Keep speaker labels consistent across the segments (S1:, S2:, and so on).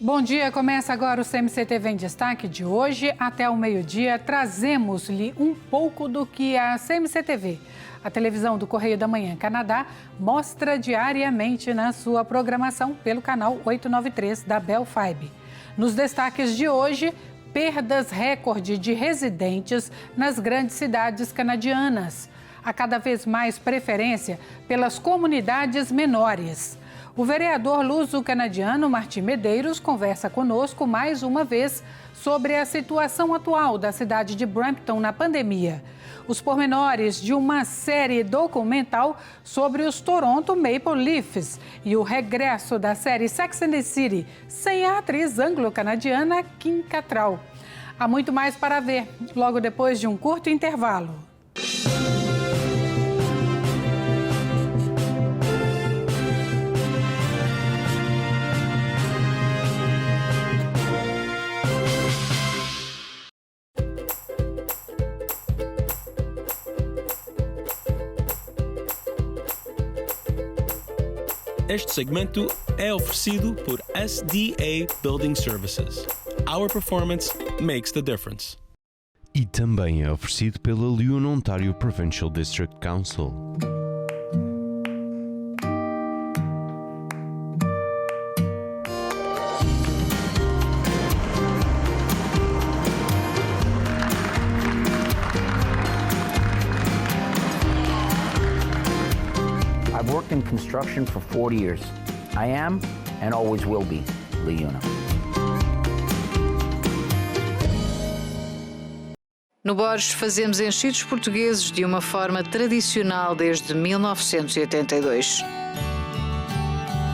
S1: Bom dia, começa agora o CMC-TV em Destaque de hoje. Até o meio-dia, trazemos-lhe um pouco do que a CMC-TV, a televisão do Correio da Manhã Canadá, mostra diariamente na sua programação pelo canal 893 da Bell Fibe. Nos destaques de hoje, perdas recorde de residentes nas grandes cidades canadianas. Há cada vez mais preferência pelas comunidades menores. O vereador luso-canadiano Martim Medeiros conversa conosco mais uma vez sobre a situação atual da cidade de Brampton na pandemia. Os pormenores de uma série documental sobre os Toronto Maple Leafs e o regresso da série Sex and the City sem a atriz anglo-canadiana Kim Cattrall. Há muito mais para ver, logo depois de um curto intervalo.
S2: Este segmento é oferecido por SDA Building Services. Our performance makes the difference.
S3: E também é oferecido pela Lyon Ontario Provincial District Council.
S4: I've worked in construction for 40 years. I am, and always will be, LiUNA.
S5: No Borges fazemos enchidos portugueses de uma forma tradicional desde 1982.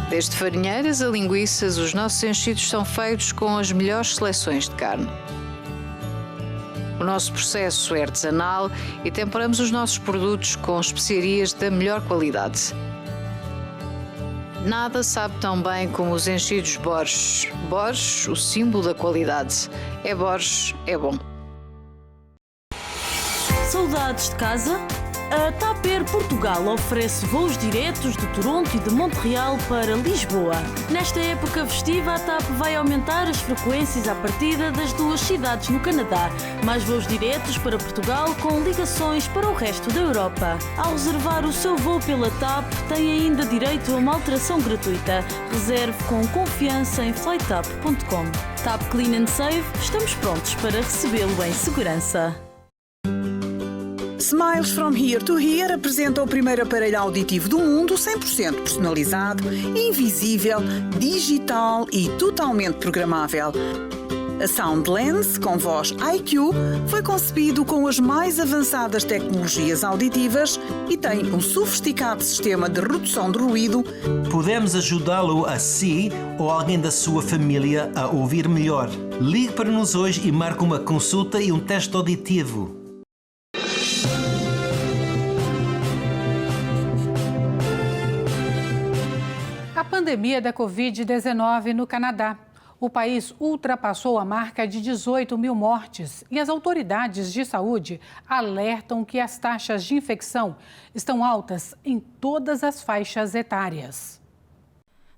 S5: Desde farinheiras a linguiças, os nossos enchidos são feitos com as melhores seleções de carne. O nosso processo é artesanal e temperamos os nossos produtos com especiarias da melhor qualidade. Nada sabe tão bem como os enchidos Borges. Borges, o símbolo da qualidade. É Borges, é bom.
S6: Saudades de casa? A TAP Air Portugal oferece voos diretos de Toronto e de Montreal para Lisboa. Nesta época festiva, a TAP vai aumentar as frequências à partida das duas cidades no Canadá. Mais voos diretos para Portugal com ligações para o resto da Europa. Ao reservar o seu voo pela TAP, tem ainda direito a uma alteração gratuita. Reserve com confiança em flytap.com. TAP Clean and Save, estamos prontos para recebê-lo em segurança.
S7: Smiles From Here to Here apresenta o primeiro aparelho auditivo do mundo 100% personalizado, invisível, digital e totalmente programável. A Sound Lens, com voz IQ, foi concebido com as mais avançadas tecnologias auditivas e tem um sofisticado sistema de redução de ruído.
S8: Podemos ajudá-lo a si ou alguém da sua família a ouvir melhor. Ligue para nós hoje e marque uma consulta e um teste auditivo.
S1: A pandemia da Covid-19 no Canadá. O país ultrapassou a marca de 18 mil mortes e as autoridades de saúde alertam que as taxas de infecção estão altas em todas as faixas etárias.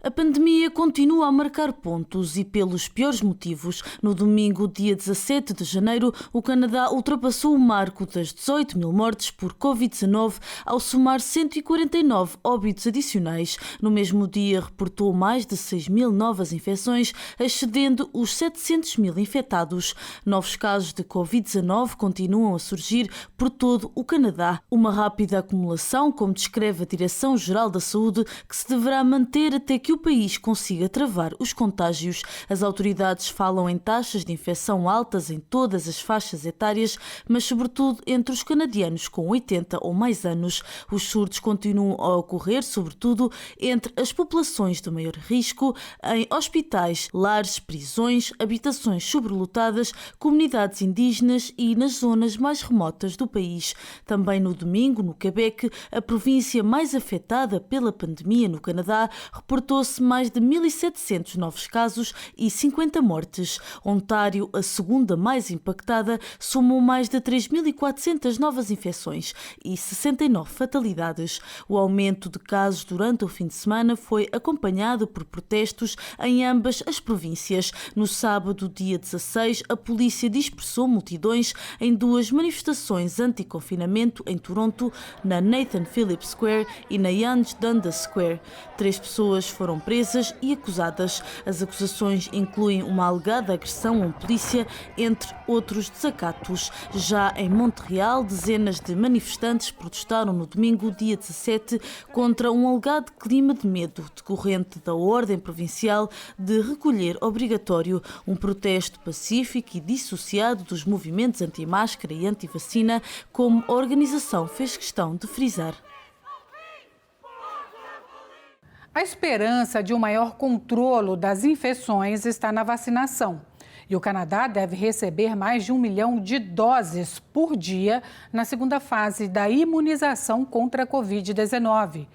S6: A pandemia continua a marcar pontos e pelos piores motivos. No domingo, dia 17 de janeiro, o Canadá ultrapassou o marco das 18 mil mortes por Covid-19 ao somar 149 óbitos adicionais. No mesmo dia, reportou mais de 6 mil novas infecções, excedendo os 700 mil infectados. Novos casos de Covid-19 continuam a surgir por todo o Canadá. Uma rápida acumulação, como descreve a Direção-Geral da Saúde, que se deverá manter até que o país consiga travar os contágios. As autoridades falam em taxas de infecção altas em todas as faixas etárias, mas sobretudo entre os canadianos com 80 ou mais anos. Os surtos continuam a ocorrer, sobretudo entre as populações de maior risco, em hospitais, lares, prisões, habitações sobrelotadas, comunidades indígenas e nas zonas mais remotas do país. Também no domingo, no Quebec, a província mais afetada pela pandemia no Canadá, reportou registrou-se mais de 1.700 novos casos e 50 mortes. Ontário, a segunda mais impactada, somou mais de 3.400 novas infecções e 69 fatalidades. O aumento de casos durante o fim de semana foi acompanhado por protestos em ambas as províncias. No sábado, dia 16, a polícia dispersou multidões em duas manifestações anti-confinamento em Toronto, na Nathan Phillips Square e na Yonge Dundas Square. 3 pessoas foram presas e acusadas. As acusações incluem uma alegada agressão a um polícia, entre outros desacatos. Já em Montreal, dezenas de manifestantes protestaram no domingo, dia 17, contra um alegado clima de medo decorrente da ordem provincial de recolher obrigatório, um protesto pacífico e dissociado dos movimentos anti-máscara e anti-vacina, como a organização fez questão de frisar.
S1: A esperança de um maior controlo das infecções está na vacinação. E o Canadá deve receber mais de 1 milhão de doses por dia na segunda fase da imunização contra a Covid-19.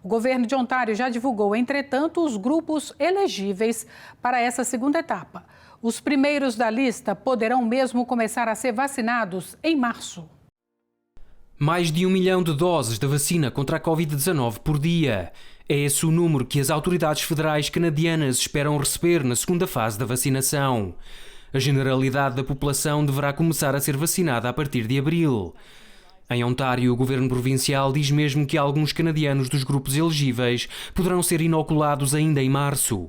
S1: O governo de Ontário já divulgou, entretanto, os grupos elegíveis para essa segunda etapa. Os primeiros da lista poderão mesmo começar a ser vacinados em março.
S9: Mais de 1 milhão de doses da vacina contra a Covid-19 por dia. É esse o número que as autoridades federais canadianas esperam receber na segunda fase da vacinação. A generalidade da população deverá começar a ser vacinada a partir de abril. Em Ontário, o governo provincial diz mesmo que alguns canadianos dos grupos elegíveis poderão ser inoculados ainda em março.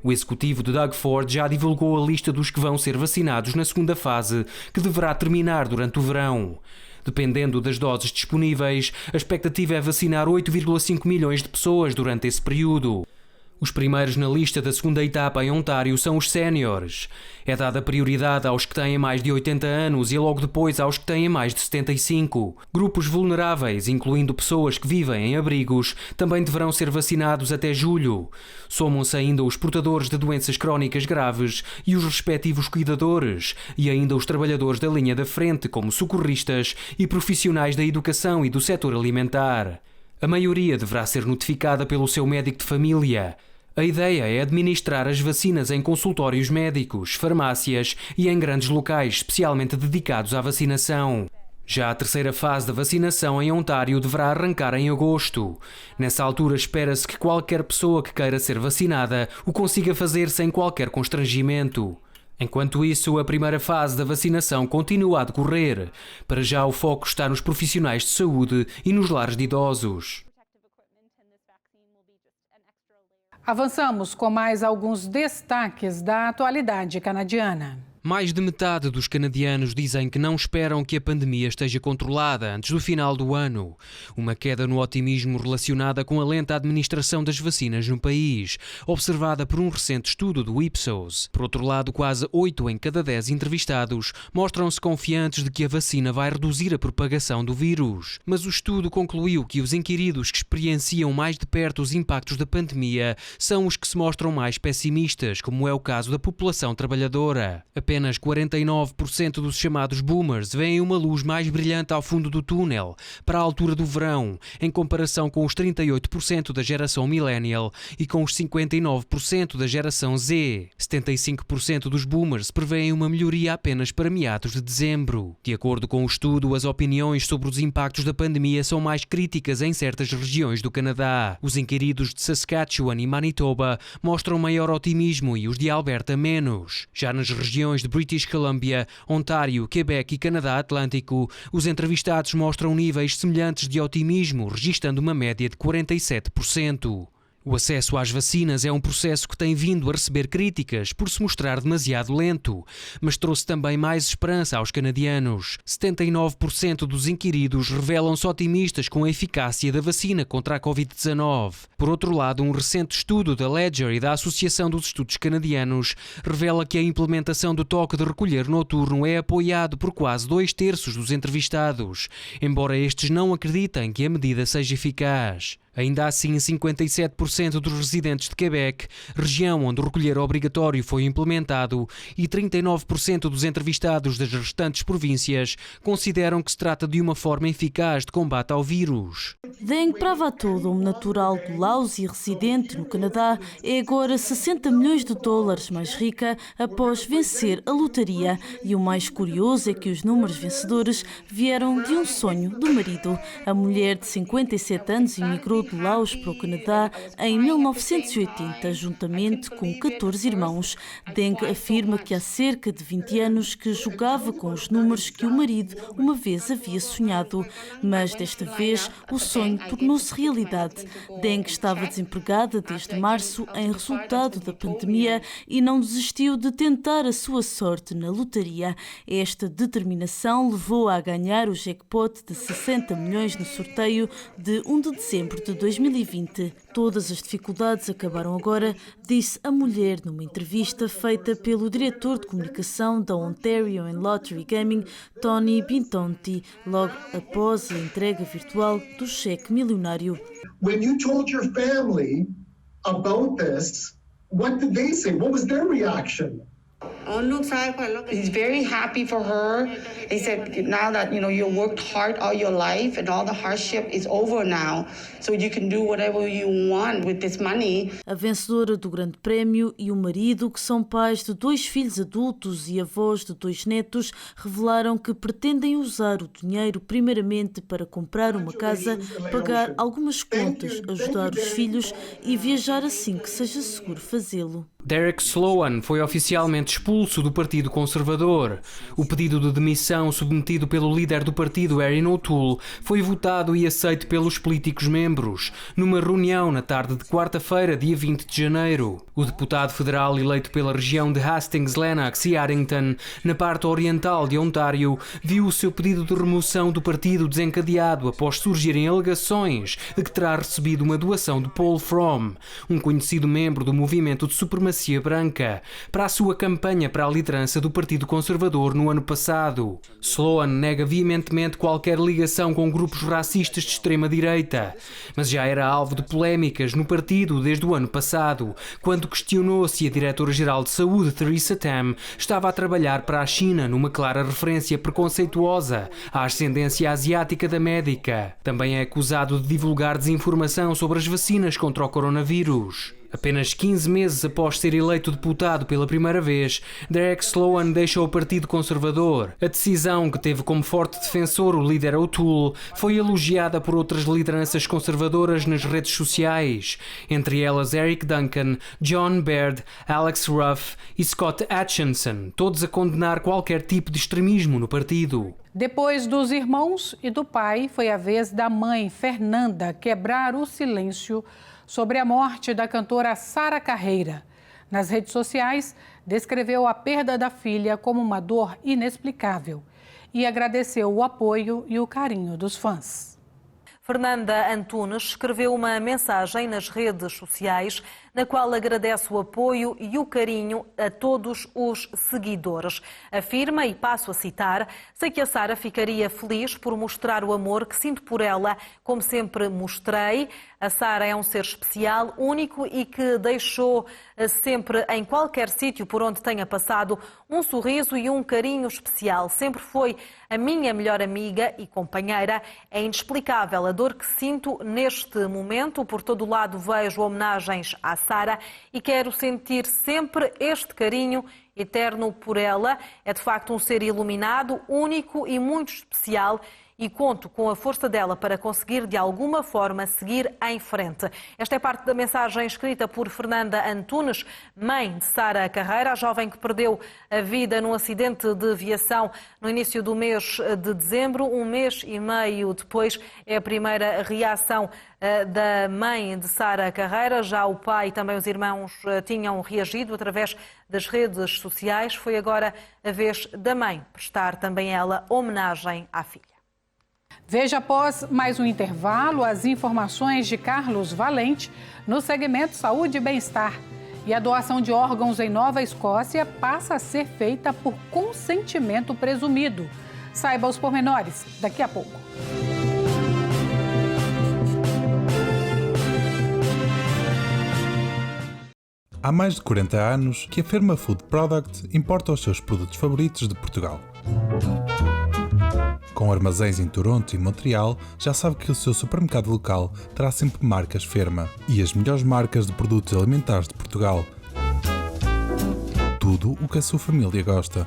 S9: O executivo de Doug Ford já divulgou a lista dos que vão ser vacinados na segunda fase, que deverá terminar durante o verão. Dependendo das doses disponíveis, a expectativa é vacinar 8,5 milhões de pessoas durante esse período. Os primeiros na lista da segunda etapa em Ontário são os séniores. É dada prioridade aos que têm mais de 80 anos e logo depois aos que têm mais de 75. Grupos vulneráveis, incluindo pessoas que vivem em abrigos, também deverão ser vacinados até julho. Somam-se ainda os portadores de doenças crónicas graves e os respectivos cuidadores, e ainda os trabalhadores da linha da frente, como socorristas e profissionais da educação e do setor alimentar. A maioria deverá ser notificada pelo seu médico de família. A ideia é administrar as vacinas em consultórios médicos, farmácias e em grandes locais especialmente dedicados à vacinação. Já a terceira fase da vacinação em Ontário deverá arrancar em agosto. Nessa altura espera-se que qualquer pessoa que queira ser vacinada o consiga fazer sem qualquer constrangimento. Enquanto isso, a primeira fase da vacinação continua a decorrer. Para já, o foco está nos profissionais de saúde e nos lares de idosos.
S1: Avançamos com mais alguns destaques da atualidade canadiana.
S9: Mais de metade dos canadianos dizem que não esperam que a pandemia esteja controlada antes do final do ano. Uma queda no otimismo relacionada com a lenta administração das vacinas no país, observada por um recente estudo do Ipsos. Por outro lado, quase 8 em cada 10 entrevistados mostram-se confiantes de que a vacina vai reduzir a propagação do vírus. Mas o estudo concluiu que os inquiridos que experienciam mais de perto os impactos da pandemia são os que se mostram mais pessimistas, como é o caso da população trabalhadora. Apenas 49% dos chamados boomers veem uma luz mais brilhante ao fundo do túnel, para a altura do verão, em comparação com os 38% da geração millennial e com os 59% da geração Z. 75% dos boomers prevêem uma melhoria apenas para meados de dezembro. De acordo com o estudo, as opiniões sobre os impactos da pandemia são mais críticas em certas regiões do Canadá. Os inquiridos de Saskatchewan e Manitoba mostram maior otimismo e os de Alberta menos. Já nas regiões de British Columbia, Ontário, Quebec e Canadá Atlântico, os entrevistados mostram níveis semelhantes de otimismo, registando uma média de 47%. O acesso às vacinas é um processo que tem vindo a receber críticas por se mostrar demasiado lento, mas trouxe também mais esperança aos canadianos. 79% dos inquiridos revelam-se otimistas com a eficácia da vacina contra a Covid-19. Por outro lado, um recente estudo da Ledger e da Associação dos Estudos Canadianos revela que a implementação do toque de recolher noturno é apoiado por quase 2/3 dos entrevistados, embora estes não acreditem que a medida seja eficaz. Ainda assim, 57% dos residentes de Quebec, região onde o recolher obrigatório foi implementado, e 39% dos entrevistados das restantes províncias consideram que se trata de uma forma eficaz de combate ao vírus.
S6: Deng Pravato, natural do Laos e residente no Canadá, é agora 60 milhões de dólares mais rica após vencer a lotaria. E o mais curioso é que os números vencedores vieram de um sonho do marido. A mulher de 57 anos imigrou do Laos para o Canadá em 1980, juntamente com 14 irmãos. Deng afirma que há cerca de 20 anos que jogava com os números que o marido uma vez havia sonhado, mas desta vez o sonho tornou-se realidade. Deng estava desempregada desde março em resultado da pandemia e não desistiu de tentar a sua sorte na lotaria. Esta determinação levou-a a ganhar o jackpot de 60 milhões no sorteio de 1 de dezembro de 2020. Todas as dificuldades acabaram agora, disse a mulher numa entrevista feita pelo diretor de comunicação da Ontario and Lottery Gaming, Tony Bintonti, logo após a entrega virtual do cheque milionário.
S10: When you told your family about this, what did they say? What was their reaction?
S11: He's very happy for her. He said, now that you worked hard all your life and all the hardship is over now, so you can do whatever you want with this money.
S6: A vencedora do Grande Prémio e o marido, que são pais de 2 filhos adultos e avós de 2 netos, revelaram que pretendem usar o dinheiro primeiramente para comprar uma casa, pagar algumas contas, ajudar os filhos e viajar assim que seja seguro fazê-lo.
S9: Derek Sloan foi oficialmente expulso do Partido Conservador. O pedido de demissão submetido pelo líder do partido, Erin O'Toole, foi votado e aceito pelos políticos membros, numa reunião na tarde de quarta-feira, dia 20 de janeiro. O deputado federal eleito pela região de Hastings, Lennox e Addington, na parte oriental de Ontário, viu o seu pedido de remoção do partido desencadeado após surgirem alegações de que terá recebido uma doação de Paul Fromm, um conhecido membro do movimento de supremacia branca, para a sua campanha para a liderança do Partido Conservador no ano passado. Sloan nega veementemente qualquer ligação com grupos racistas de extrema-direita, mas já era alvo de polémicas no partido desde o ano passado, quando questionou se a diretora-geral de saúde, Theresa Tam, estava a trabalhar para a China numa clara referência preconceituosa à ascendência asiática da médica. Também é acusado de divulgar desinformação sobre as vacinas contra o coronavírus. Apenas 15 meses após ser eleito deputado pela primeira vez, Derek Sloan deixou o Partido Conservador. A decisão, que teve como forte defensor o líder O'Toole, foi elogiada por outras lideranças conservadoras nas redes sociais, entre elas Eric Duncan, John Baird, Alex Ruff e Scott Aitchison, todos a condenar qualquer tipo de extremismo no partido.
S1: Depois dos irmãos e do pai, foi a vez da mãe, Fernanda, quebrar o silêncio sobre a morte da cantora Sara Carreira. Nas redes sociais, descreveu a perda da filha como uma dor inexplicável e agradeceu o apoio e o carinho dos fãs.
S12: Fernanda Antunes escreveu uma mensagem nas redes sociais na qual agradece o apoio e o carinho a todos os seguidores. Afirma, e passo a citar, sei que a Sara ficaria feliz por mostrar o amor que sinto por ela, como sempre mostrei. A Sara é um ser especial, único e que deixou sempre, em qualquer sítio por onde tenha passado, um sorriso e um carinho especial. Sempre foi a minha melhor amiga e companheira. É inexplicável a dor que sinto neste momento. Por todo o lado vejo homenagens à Sara e quero sentir sempre este carinho eterno por ela. É de facto um ser iluminado, único e muito especial. E conto com a força dela para conseguir, de alguma forma, seguir em frente. Esta é parte da mensagem escrita por Fernanda Antunes, mãe de Sara Carreira, a jovem que perdeu a vida num acidente de aviação no início do mês de dezembro. Um mês e meio depois é a primeira reação da mãe de Sara Carreira. Já o pai e também os irmãos tinham reagido através das redes sociais. Foi agora a vez da mãe prestar também ela homenagem à filha.
S1: Veja após mais um intervalo as informações de Carlos Valente no segmento Saúde e Bem-Estar. E a doação de órgãos em Nova Escócia passa a ser feita por consentimento presumido. Saiba os pormenores daqui a pouco.
S13: Há mais de 40 anos que a Ferma Food Product importa os seus produtos favoritos de Portugal. Com armazéns em Toronto e Montreal, já sabe que o seu supermercado local terá sempre marcas Ferma e as melhores marcas de produtos alimentares de Portugal. Tudo o que a sua família gosta.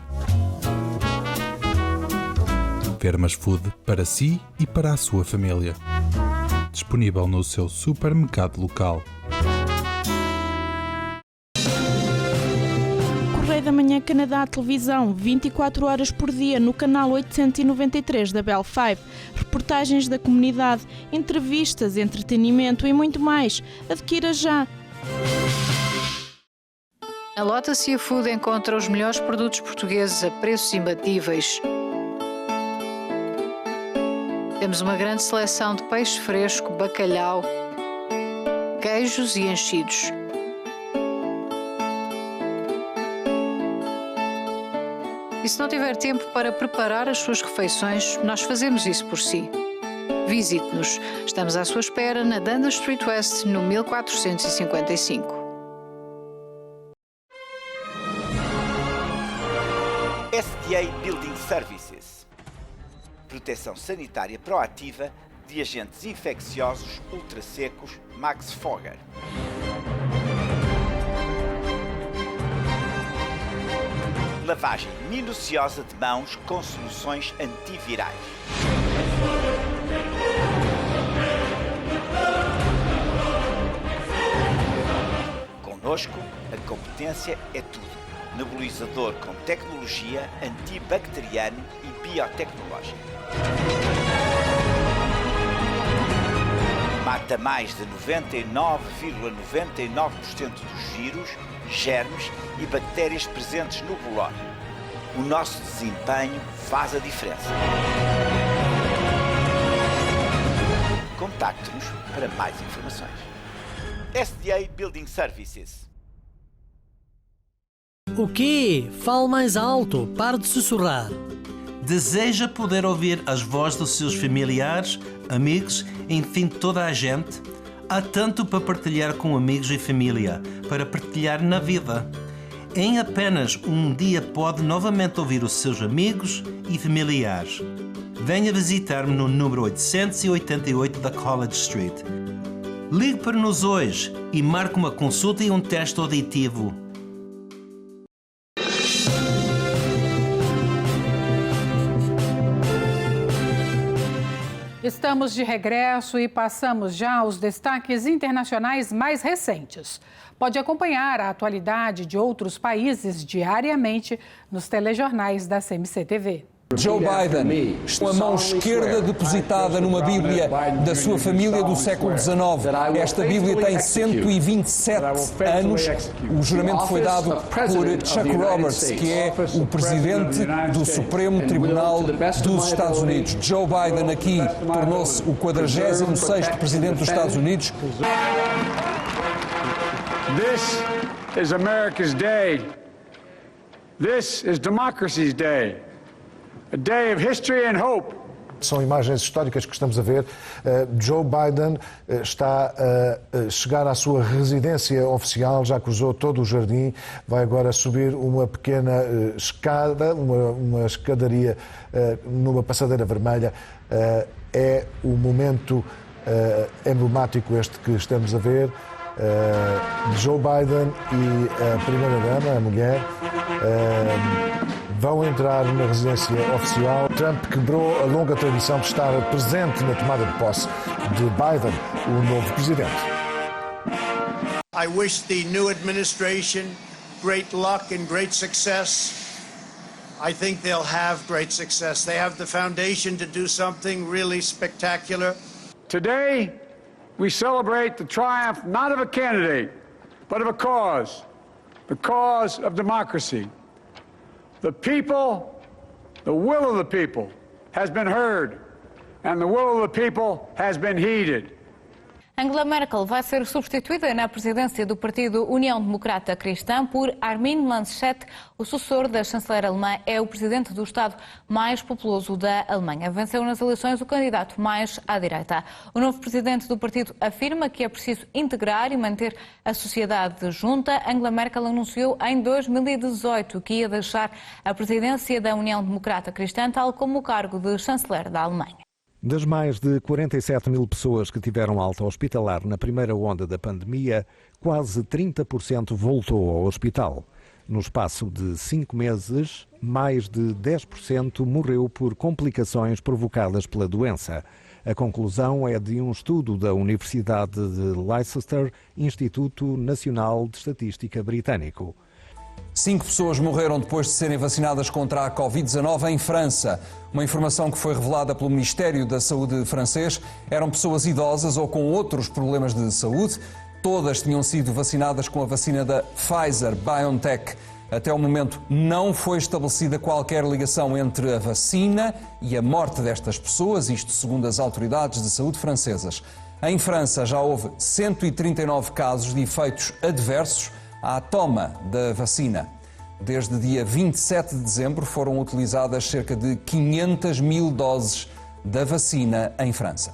S13: Fermas Food para si e para a sua família. Disponível no seu supermercado local.
S14: Correio da Manhã Canadá Televisão, 24 horas por dia no canal 893 da Bell 5. Reportagens da comunidade, entrevistas, entretenimento e muito mais. Adquira já!
S5: Na Lota Seafood encontra os melhores produtos portugueses a preços imbatíveis. Temos uma grande seleção de peixe fresco, bacalhau, queijos e enchidos. E se não tiver tempo para preparar as suas refeições, nós fazemos isso por si. Visite-nos. Estamos à sua espera na Dundas Street West, no 1455.
S15: SDA Building Services. Proteção sanitária proativa de agentes infecciosos ultrassecos Max Fogger. Lavagem minuciosa de mãos com soluções antivirais. Connosco, a competência é tudo. Nebulizador com tecnologia antibacteriana e biotecnológica. Mata mais de 99,99% dos vírus, germes e bactérias presentes no bolor. O nosso desempenho faz a diferença. Contacte-nos para mais informações. SDA Building Services.
S16: O quê? Fale mais alto, pare de sussurrar.
S8: Deseja poder ouvir as vozes dos seus familiares, amigos, enfim, toda a gente? Há tanto para partilhar com amigos e família, para partilhar na vida. Em apenas um dia pode novamente ouvir os seus amigos e familiares. Venha visitar-me no número 888 da College Street. Ligue para nos hoje e marque uma consulta e um teste auditivo.
S1: Estamos de regresso e passamos já aos destaques internacionais mais recentes. Pode acompanhar a atualidade de outros países diariamente nos telejornais da CMC-TV.
S17: Joe Biden, com a mão esquerda depositada numa Bíblia da sua família do século XIX. Esta Bíblia tem 127 anos. O juramento foi dado por Chuck Roberts, que é o presidente do Supremo Tribunal dos Estados Unidos. Joe Biden aqui tornou-se o 46º presidente dos Estados Unidos.
S18: This is America's day. This is democracy's day. A day of history and hope.
S19: São imagens históricas que estamos a ver. Joe Biden está a chegar à sua residência oficial, já cruzou todo o jardim, vai agora subir uma pequena escada, uma escadaria numa passadeira vermelha. É o momento emblemático este que estamos a ver. Joe Biden e a primeira-dama, a mulher, vão entrar na residência oficial. Trump quebrou a longa tradição de estar presente na tomada de posse de Biden, o novo presidente.
S20: I wish the new administration great luck and great success. I think they'll have great success. They have the foundation to do something really spectacular.
S18: Today, we celebrate the triumph not of a candidate, but of a cause, the cause of democracy. The people, the will of the people has been heard, and the will of the people has been heeded.
S21: Angela Merkel vai ser substituída na presidência do Partido União Democrata Cristã por Armin Laschet. O sucessor da chanceler alemã é o presidente do Estado mais populoso da Alemanha. Venceu nas eleições o candidato mais à direita. O novo presidente do partido afirma que é preciso integrar e manter a sociedade junta. Angela Merkel anunciou em 2018 que ia deixar a presidência da União Democrata Cristã, tal como o cargo de chanceler da Alemanha.
S22: Das mais de 47 mil pessoas que tiveram alta hospitalar na primeira onda da pandemia, quase 30% voltou ao hospital. No espaço de 5 meses, mais de 10% morreu por complicações provocadas pela doença. A conclusão é de um estudo da Universidade de Leicester, Instituto Nacional de Estatística Britânico.
S17: 5 pessoas morreram depois de serem vacinadas contra a Covid-19 em França. Uma informação que foi revelada pelo Ministério da Saúde francês. Eram pessoas idosas ou com outros problemas de saúde. Todas tinham sido vacinadas com a vacina da Pfizer-BioNTech. Até o momento não foi estabelecida qualquer ligação entre a vacina e a morte destas pessoas, isto segundo as autoridades de saúde francesas. Em França já houve 139 casos de efeitos adversos à toma da vacina. Desde dia 27 de dezembro foram utilizadas cerca de 500 mil doses da vacina em França.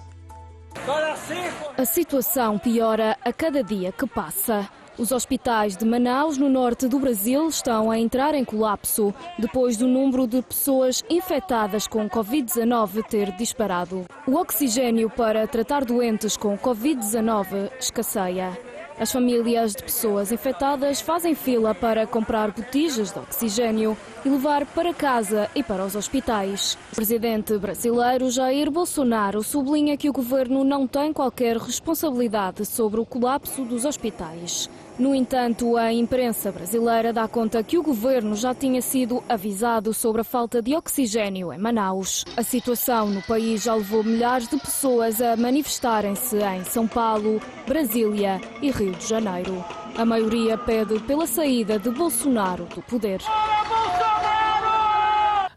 S23: A situação piora a cada dia que passa. Os hospitais de Manaus, no norte do Brasil, estão a entrar em colapso depois do número de pessoas infectadas com Covid-19 ter disparado. O oxigênio para tratar doentes com Covid-19 escasseia. As famílias de pessoas infectadas fazem fila para comprar botijas de oxigênio e levar para casa e para os hospitais. O presidente brasileiro Jair Bolsonaro sublinha que o governo não tem qualquer responsabilidade sobre o colapso dos hospitais. No entanto, a imprensa brasileira dá conta que o governo já tinha sido avisado sobre a falta de oxigênio em Manaus. A situação no país já levou milhares de pessoas a manifestarem-se em São Paulo, Brasília e Rio de Janeiro. A maioria pede pela saída de Bolsonaro do poder.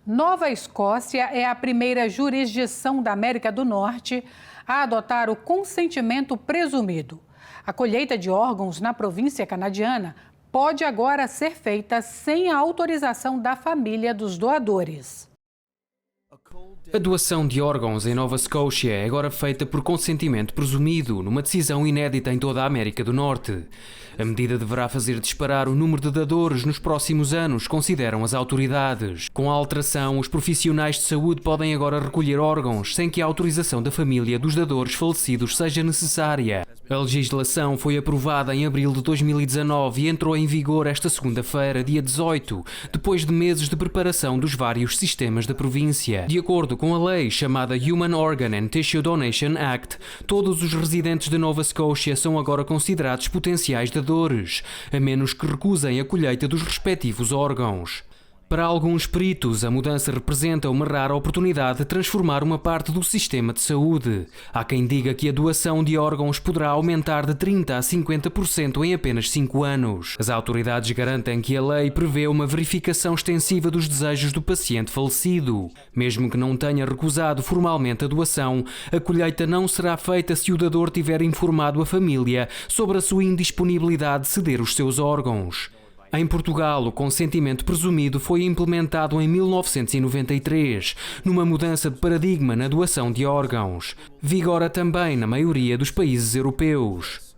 S1: Nova Escócia é a primeira jurisdição da América do Norte a adotar o consentimento presumido. A colheita de órgãos na província canadiana pode agora ser feita sem a autorização da família dos doadores.
S9: A doação de órgãos em Nova Scotia é agora feita por consentimento presumido, numa decisão inédita em toda a América do Norte. A medida deverá fazer disparar o número de dadores nos próximos anos, consideram as autoridades. Com a alteração, os profissionais de saúde podem agora recolher órgãos sem que a autorização da família dos dadores falecidos seja necessária. A legislação foi aprovada em abril de 2019 e entrou em vigor esta segunda-feira, dia 18, depois de meses de preparação dos vários sistemas da província. De acordo com a lei chamada Human Organ and Tissue Donation Act, todos os residentes de Nova Scotia são agora considerados potenciais dadores, a menos que recusem a colheita dos respectivos órgãos. Para alguns peritos, a mudança representa uma rara oportunidade de transformar uma parte do sistema de saúde. Há quem diga que a doação de órgãos poderá aumentar de 30% a 50% em apenas 5 anos. As autoridades garantem que a lei prevê uma verificação extensiva dos desejos do paciente falecido. Mesmo que não tenha recusado formalmente a doação, a colheita não será feita se o dador tiver informado a família sobre a sua indisponibilidade de ceder os seus órgãos. Em Portugal, o consentimento presumido foi implementado em 1993, numa mudança de paradigma na doação de órgãos. Vigora também na maioria dos países europeus.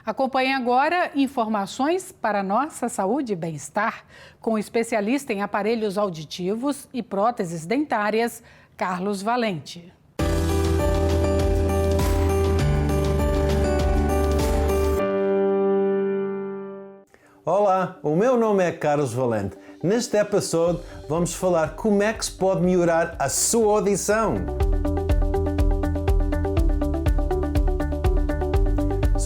S1: Acompanhe agora informações para a nossa saúde e bem-estar com o especialista em aparelhos auditivos e próteses dentárias, Carlos Valente.
S24: Olá, o meu nome é Carlos Valente. Neste episódio vamos falar como é que se pode melhorar a sua audição.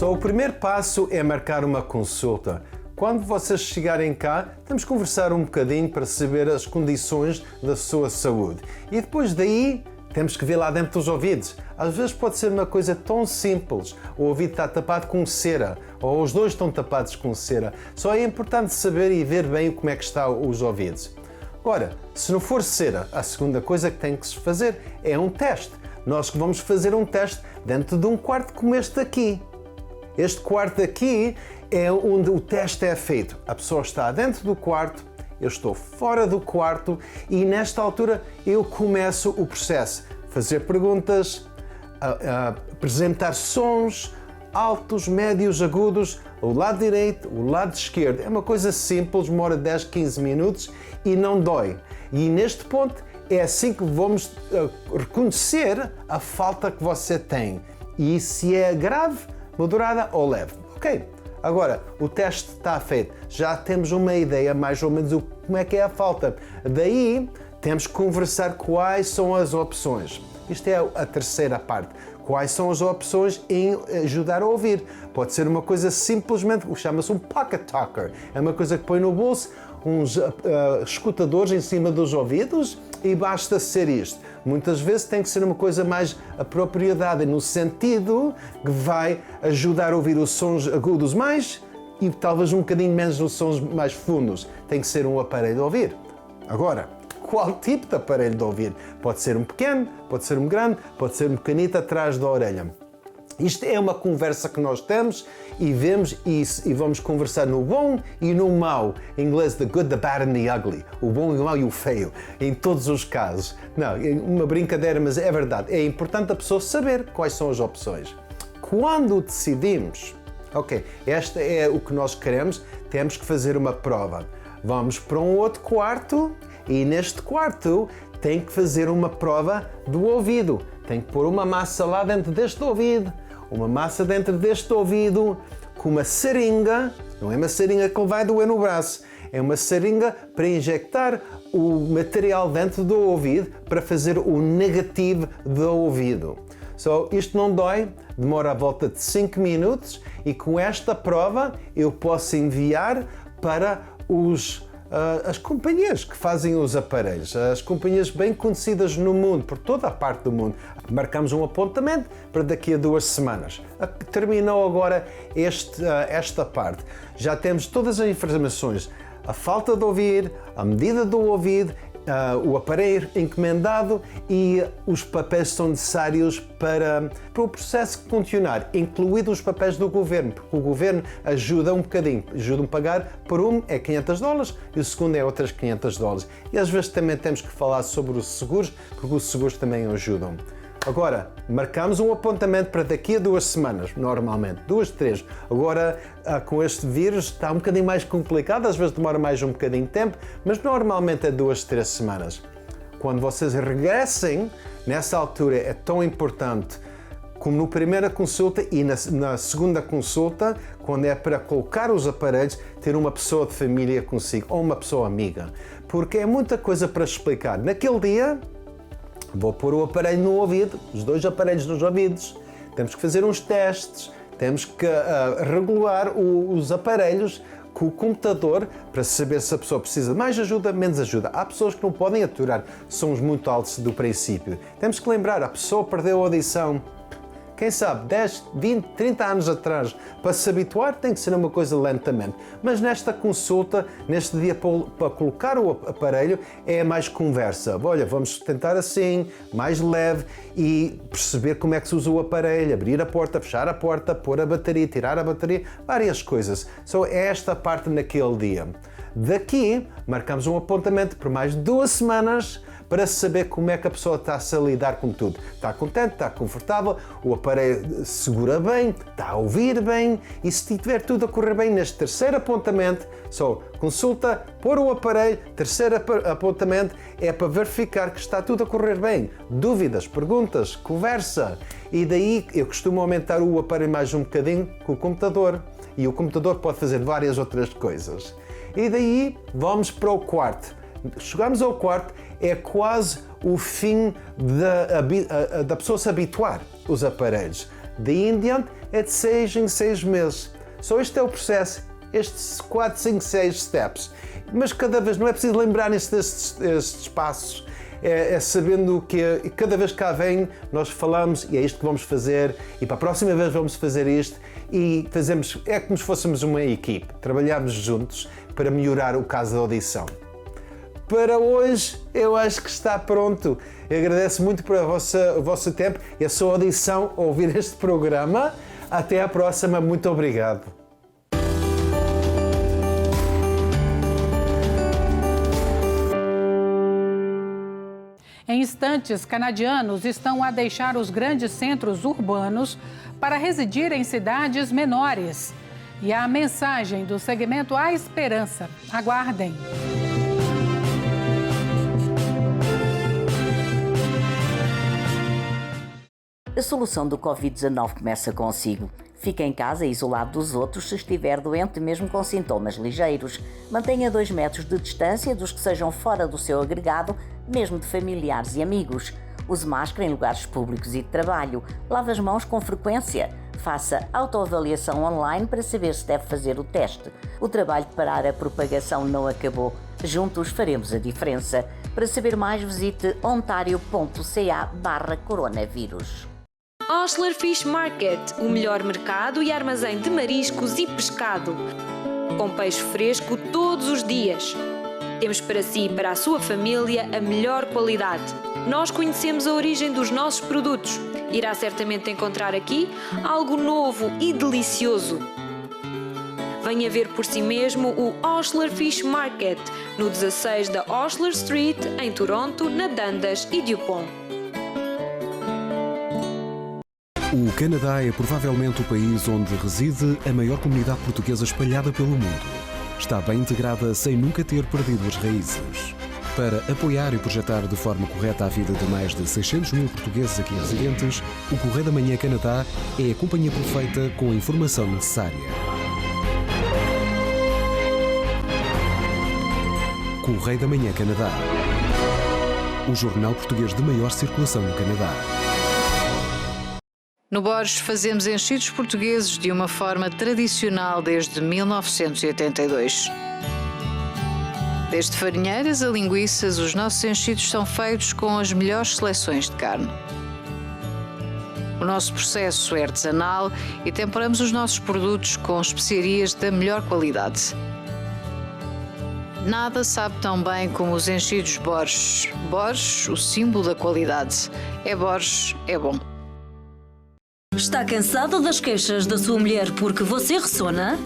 S24: O primeiro passo é marcar uma consulta. Quando vocês chegarem cá, temos que conversar um bocadinho para saber as condições da sua saúde. E depois daí, temos que ver lá dentro dos ouvidos. Às vezes pode ser uma coisa tão simples. O ouvido está tapado com cera, ou os dois estão tapados com cera. Só é importante saber e ver bem como é que estão os ouvidos. Agora, se não for cera, a segunda coisa que tem que se fazer é um teste. nós vamos fazer um teste dentro de um quarto como este aqui. Este quarto aqui é onde o teste é feito. A pessoa está dentro do quarto, eu estou fora do quarto e nesta altura eu começo o processo. Fazer perguntas, apresentar sons altos, médios, agudos, o lado direito, o lado esquerdo. É uma coisa simples, demora 10, 15 minutos e não dói. E neste ponto é assim que vamos reconhecer a falta que você tem e se é grave, moderada ou leve. Ok, agora o teste está feito, já temos uma ideia mais ou menos como é que é a falta. Daí temos que conversar quais são as opções. Isto é a terceira parte. Quais são as opções em ajudar a ouvir? Pode ser uma coisa simplesmente, chama-se um pocket talker. É uma coisa que põe no bolso uns escutadores em cima dos ouvidos e basta ser isto. Muitas vezes tem que ser uma coisa mais apropriada no sentido que vai ajudar a ouvir os sons agudos mais e talvez um bocadinho menos os sons mais fundos. Tem que ser um aparelho de ouvir. Agora, qual tipo de aparelho de ouvir? Pode ser um pequeno, pode ser um grande, pode ser um pequenito atrás da orelha. Isto é uma conversa que nós temos e vemos isso e vamos conversar no bom e no mau. Em inglês, the good, the bad and the ugly. O bom, o mau e o feio. Em todos os casos. Não, é uma brincadeira, mas é verdade. É importante a pessoa saber quais são as opções. Quando decidimos, ok, esta é o que nós queremos, temos que fazer uma prova. Vamos para um outro quarto e neste quarto tem que fazer uma prova do ouvido. Tem que pôr uma massa lá dentro deste ouvido, uma massa dentro deste ouvido com uma seringa, não é uma seringa que vai doer no braço, é uma seringa para injectar o material dentro do ouvido para fazer o negativo do ouvido. Isto não dói, demora à volta de 5 minutos e com esta prova eu posso enviar para as companhias que fazem os aparelhos, as companhias bem conhecidas no mundo, por toda a parte do mundo. Marcamos um apontamento para daqui a 2 semanas. Terminou agora esta parte. Já temos todas as informações, a falta de ouvir, a medida do ouvido, o aparelho encomendado e os papéis são necessários para o processo continuar, incluídos os papéis do governo, porque o governo ajuda um bocadinho, ajuda a pagar, por um é $500 e o segundo é outras $500. E às vezes também temos que falar sobre os seguros, porque os seguros também ajudam. Agora, marcamos um apontamento para daqui a 2 semanas, normalmente, 2, 3. Agora, com este vírus está um bocadinho mais complicado, às vezes demora mais um bocadinho de tempo, mas normalmente é 2, 3 semanas. Quando vocês regressem, nessa altura é tão importante como na primeira consulta e na segunda consulta, quando é para colocar os aparelhos, ter uma pessoa de família consigo ou uma pessoa amiga, porque é muita coisa para explicar. Naquele dia, vou pôr o aparelho no ouvido, os 2 aparelhos nos ouvidos, temos que fazer uns testes, temos que regular os aparelhos com o computador para saber se a pessoa precisa de mais ajuda, menos ajuda. Há pessoas que não podem aturar sons muito altos do princípio. Temos que lembrar, a pessoa perdeu a audição, quem sabe, 10, 20, 30 anos atrás. Para se habituar tem que ser uma coisa lentamente. Mas nesta consulta, neste dia para colocar o aparelho, é mais conversa. Olha, vamos tentar assim, mais leve e perceber como é que se usa o aparelho, abrir a porta, fechar a porta, pôr a bateria, tirar a bateria, várias coisas. É esta parte naquele dia. Daqui, marcamos um apontamento por mais 2 semanas para saber como é que a pessoa está-se a lidar com tudo. Está contente, está confortável, o aparelho segura bem, está a ouvir bem e se tiver tudo a correr bem neste terceiro apontamento, consulta, pôr o aparelho, terceiro apontamento é para verificar que está tudo a correr bem. Dúvidas, perguntas, conversa. E daí eu costumo aumentar o aparelho mais um bocadinho com o computador e o computador pode fazer várias outras coisas. E daí vamos para o quarto. Chegamos ao quarto, é quase o fim da pessoa se habituar aos aparelhos. Daí em diante é de 6 em 6 meses. Este é o processo, estes 4, 5, 6 steps. Mas cada vez não é preciso lembrar-se destes passos. É sabendo que cada vez que cá vem nós falamos e é isto que vamos fazer e para a próxima vez vamos fazer isto e fazemos, é como se fôssemos uma equipe. Trabalhamos juntos para melhorar o caso da audição. para hoje eu acho que está pronto. Eu agradeço muito por o vosso tempo e a sua audição a ouvir este programa. Até à próxima. Muito obrigado.
S1: Em instantes, canadianos estão a deixar os grandes centros urbanos para residir em cidades menores. E a mensagem do segmento A Esperança. Aguardem.
S2: A solução do Covid-19 começa consigo. Fique em casa isolado dos outros se estiver doente, mesmo com sintomas ligeiros. Mantenha 2 metros de distância dos que sejam fora do seu agregado, mesmo de familiares e amigos. Use máscara em lugares públicos e de trabalho. Lave as mãos com frequência. Faça autoavaliação online para saber se deve fazer o teste. O trabalho de parar a propagação não acabou. Juntos faremos a diferença. Para saber mais, visite ontario.ca/coronavírus.
S3: Osler Fish Market, o melhor mercado e armazém de mariscos e pescado. Com peixe fresco todos os dias. Temos para si e para a sua família a melhor qualidade. Nós conhecemos a origem dos nossos produtos. Irá certamente encontrar aqui algo novo e delicioso. Venha ver por si mesmo o Osler Fish Market, no 16 da Osler Street, em Toronto, na Dundas e Dupont.
S4: O Canadá é provavelmente o país onde reside a maior comunidade portuguesa espalhada pelo mundo. Está bem integrada sem nunca ter perdido as raízes. Para apoiar e projetar de forma correta a vida de mais de 600 mil portugueses aqui residentes, o Correio da Manhã Canadá é a companhia perfeita com a informação necessária. Correio da Manhã Canadá. O jornal português de maior circulação no Canadá.
S5: No Borges fazemos enchidos portugueses de uma forma tradicional desde 1982. Desde farinheiras a linguiças, os nossos enchidos são feitos com as melhores seleções de carne. O nosso processo é artesanal e temperamos os nossos produtos com especiarias da melhor qualidade. Nada sabe tão bem como os enchidos Borges. Borges, o símbolo da qualidade. É Borges, é bom.
S3: Está cansado das queixas da sua mulher porque você ressona?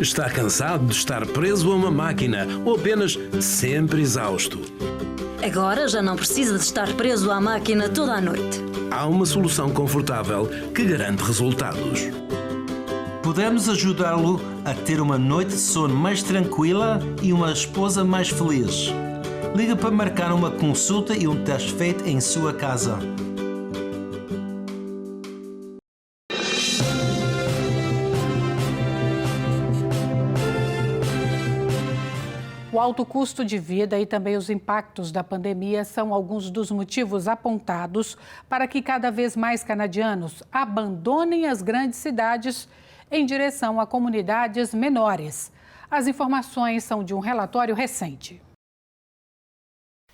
S7: Está cansado de estar preso a uma máquina ou apenas sempre exausto?
S3: Agora já não precisa de estar preso à máquina toda a noite.
S7: Há uma solução confortável que garante resultados.
S8: Podemos ajudá-lo a ter uma noite de sono mais tranquila e uma esposa mais feliz. Liga para marcar uma consulta e um teste feito em sua casa.
S1: O alto custo de vida e também os impactos da pandemia são alguns dos motivos apontados para que cada vez mais canadianos abandonem as grandes cidades em direção a comunidades menores. As informações são de um relatório recente.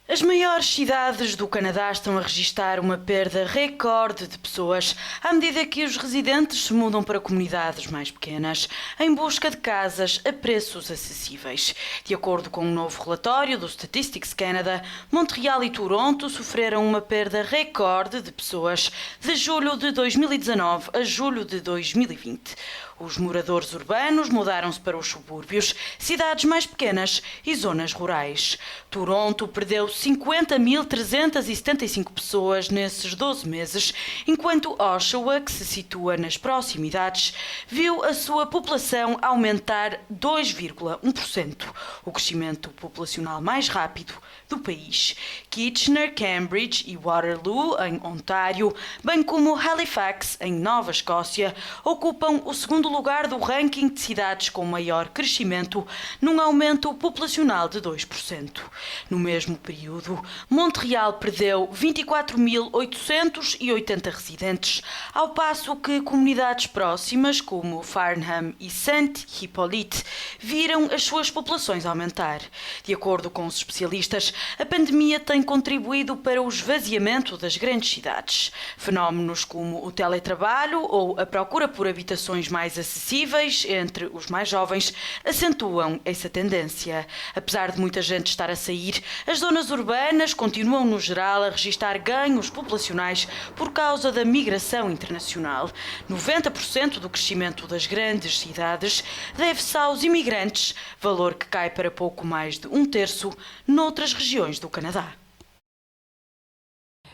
S25: As maiores cidades do Canadá estão a registrar uma perda recorde de pessoas à medida que os residentes se mudam para comunidades mais pequenas em busca de casas a preços acessíveis. De acordo com um novo relatório do Statistics Canada, Montreal e Toronto sofreram uma perda recorde de pessoas de julho de 2019 a julho de 2020. Os moradores urbanos mudaram-se para os subúrbios, cidades mais pequenas e zonas rurais. Toronto perdeu 50.375 pessoas nesses 12 meses, enquanto Oshawa, que se situa nas proximidades, viu a sua população aumentar 2,1%, o crescimento populacional mais rápido do país. Kitchener, Cambridge e Waterloo, em Ontário, bem como Halifax, em Nova Escócia, ocupam o segundo lugar do ranking de cidades com maior crescimento, num aumento populacional de 2%. No mesmo período, Montreal perdeu 24.880 residentes, ao passo que comunidades próximas, como Farnham e Saint-Hippolyte, viram as suas populações aumentar. De acordo com os especialistas, a pandemia tem contribuído para o esvaziamento das grandes cidades. Fenómenos como o teletrabalho ou a procura por habitações mais mais acessíveis entre os mais jovens acentuam essa tendência. Apesar de muita gente estar a sair, as zonas urbanas continuam, no geral, a registrar ganhos populacionais por causa da migração internacional. 90% do crescimento das grandes cidades deve-se aos imigrantes, valor que cai para pouco mais de 1/3 noutras regiões do Canadá.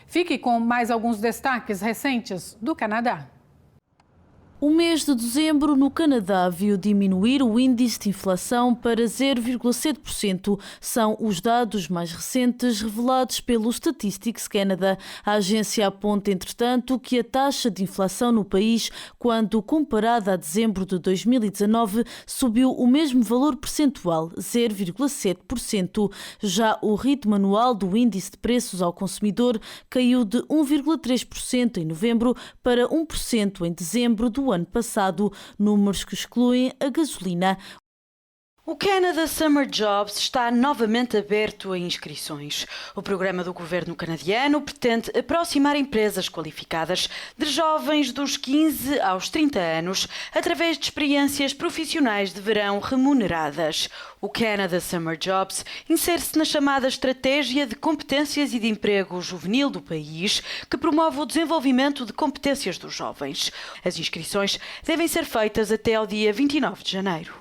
S1: Fique com mais alguns destaques recentes do Canadá.
S6: O mês de dezembro no Canadá viu diminuir o índice de inflação para 0,7%. São os dados mais recentes revelados pelo Statistics Canada. A agência aponta, entretanto, que a taxa de inflação no país, quando comparada a dezembro de 2019, subiu o mesmo valor percentual, 0,7%. Já o ritmo anual do índice de preços ao consumidor caiu de 1,3% em novembro para 1% em dezembro do ano passado, números que excluem a gasolina.
S25: O Canada Summer Jobs está novamente aberto a inscrições. O programa do governo canadiano pretende aproximar empresas qualificadas de jovens dos 15 aos 30 anos através de experiências profissionais de verão remuneradas. O Canada Summer Jobs insere-se na chamada Estratégia de Competências e de Emprego Juvenil do país, que promove o desenvolvimento de competências dos jovens. As inscrições devem ser feitas até ao dia 29 de janeiro.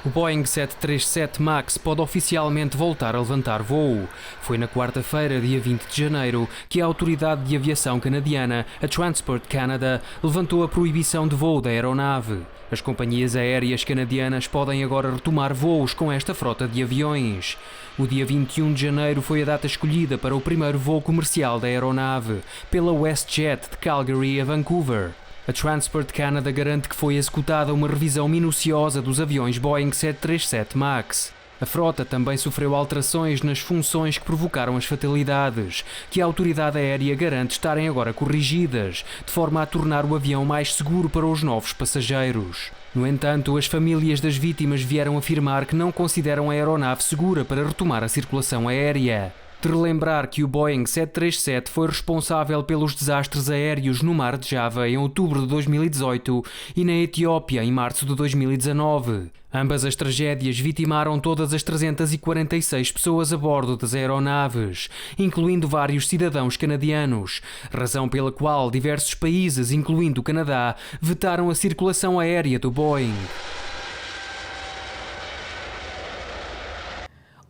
S9: O Boeing 737 MAX pode oficialmente voltar a levantar voo. Foi na quarta-feira, dia 20 de janeiro, que a Autoridade de Aviação Canadiana, a Transport Canada, levantou a proibição de voo da aeronave. As companhias aéreas canadianas podem agora retomar voos com esta frota de aviões. O dia 21 de janeiro foi a data escolhida para o primeiro voo comercial da aeronave, pela WestJet de Calgary a Vancouver. A Transport Canada garante que foi executada uma revisão minuciosa dos aviões Boeing 737 MAX. A frota também sofreu alterações nas funções que provocaram as fatalidades, que a autoridade aérea garante estarem agora corrigidas, de forma a tornar o avião mais seguro para os novos passageiros. No entanto, as famílias das vítimas vieram afirmar que não consideram a aeronave segura para retomar a circulação aérea. De relembrar que o Boeing 737 foi responsável pelos desastres aéreos no Mar de Java em outubro de 2018 e na Etiópia em março de 2019. Ambas as tragédias vitimaram todas as 346 pessoas a bordo das aeronaves, incluindo vários cidadãos canadianos, razão pela qual diversos países, incluindo o Canadá, vetaram a circulação aérea do Boeing.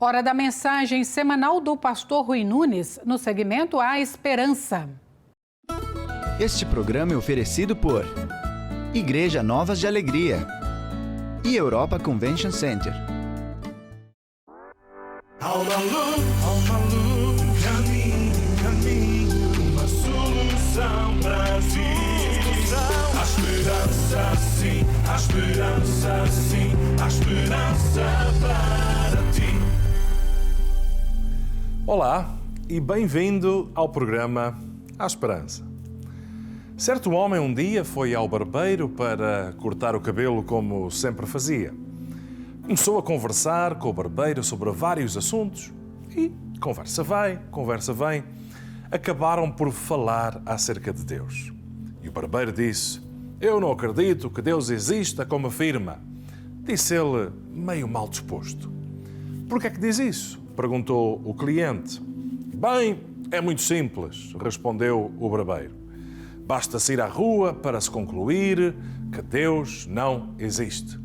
S1: Hora da mensagem semanal do pastor Rui Nunes, no segmento A Esperança.
S10: Este programa é oferecido por Igreja Novas de Alegria e Europa Convention Center.
S11: Caminho, uma solução para ti. Há esperança sim, há esperança sim, há esperança para ti.
S12: Olá e bem-vindo ao programa A Esperança. Certo homem um dia foi ao barbeiro para cortar o cabelo como sempre fazia. Começou a conversar com o barbeiro sobre vários assuntos e conversa vai, conversa vem. Acabaram por falar acerca de Deus. E o barbeiro disse: "Eu não acredito que Deus exista como afirma." Disse ele, meio mal disposto. "Por que é que diz isso?" perguntou o cliente. "Bem, é muito simples", respondeu o barbeiro. "Basta sair à rua para se concluir que Deus não existe.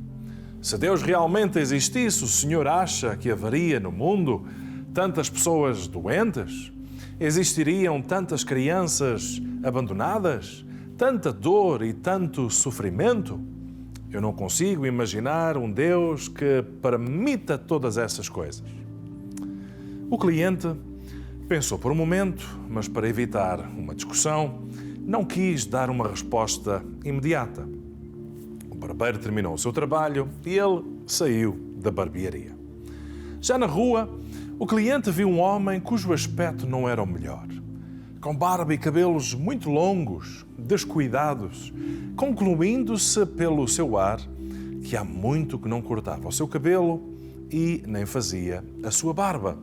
S12: Se Deus realmente existisse, o senhor acha que haveria no mundo tantas pessoas doentes? Existiriam tantas crianças abandonadas? Tanta dor e tanto sofrimento? Eu não consigo imaginar um Deus que permita todas essas coisas." O cliente pensou por um momento, mas para evitar uma discussão, não quis dar uma resposta imediata. O barbeiro terminou o seu trabalho e ele saiu da barbearia. Já na rua, o cliente viu um homem cujo aspecto não era o melhor. Com barba e cabelos muito longos, descuidados, concluindo-se pelo seu ar que há muito que não cortava o seu cabelo e nem fazia a sua barba.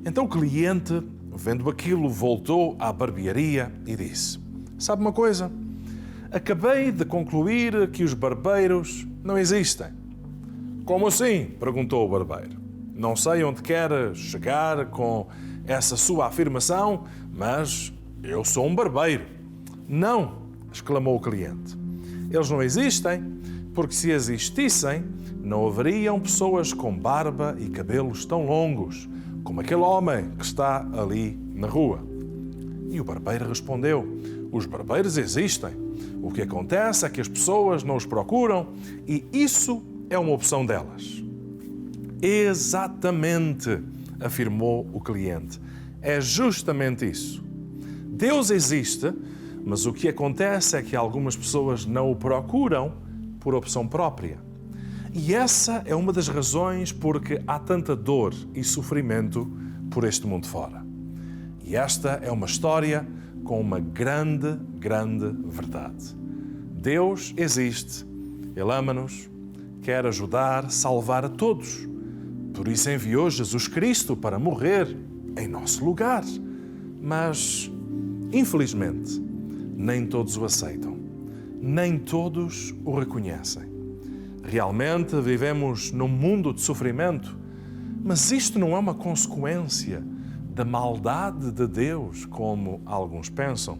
S12: Então o cliente, vendo aquilo, voltou à barbearia e disse: "Sabe uma coisa? Acabei de concluir que os barbeiros não existem. Como assim? Perguntou o barbeiro. Não sei onde quer chegar com essa sua afirmação, mas eu sou um barbeiro. Não, exclamou o cliente. Eles não existem porque se existissem, não haveriam pessoas com barba e cabelos tão longos como aquele homem que está ali na rua. E o barbeiro respondeu: os barbeiros existem. O que acontece é que as pessoas não os procuram e isso é uma opção delas. Exatamente, afirmou o cliente. É justamente isso. Deus existe, mas o que acontece é que algumas pessoas não o procuram por opção própria. E essa é uma das razões porque há tanta dor e sofrimento por este mundo fora. E esta é uma história com uma grande, grande verdade. Deus existe, Ele ama-nos, quer ajudar, salvar a todos. Por isso enviou Jesus Cristo para morrer em nosso lugar. Mas, infelizmente, nem todos o aceitam, nem todos o reconhecem. Realmente vivemos num mundo de sofrimento, mas isto não é uma consequência da maldade de Deus, como alguns pensam.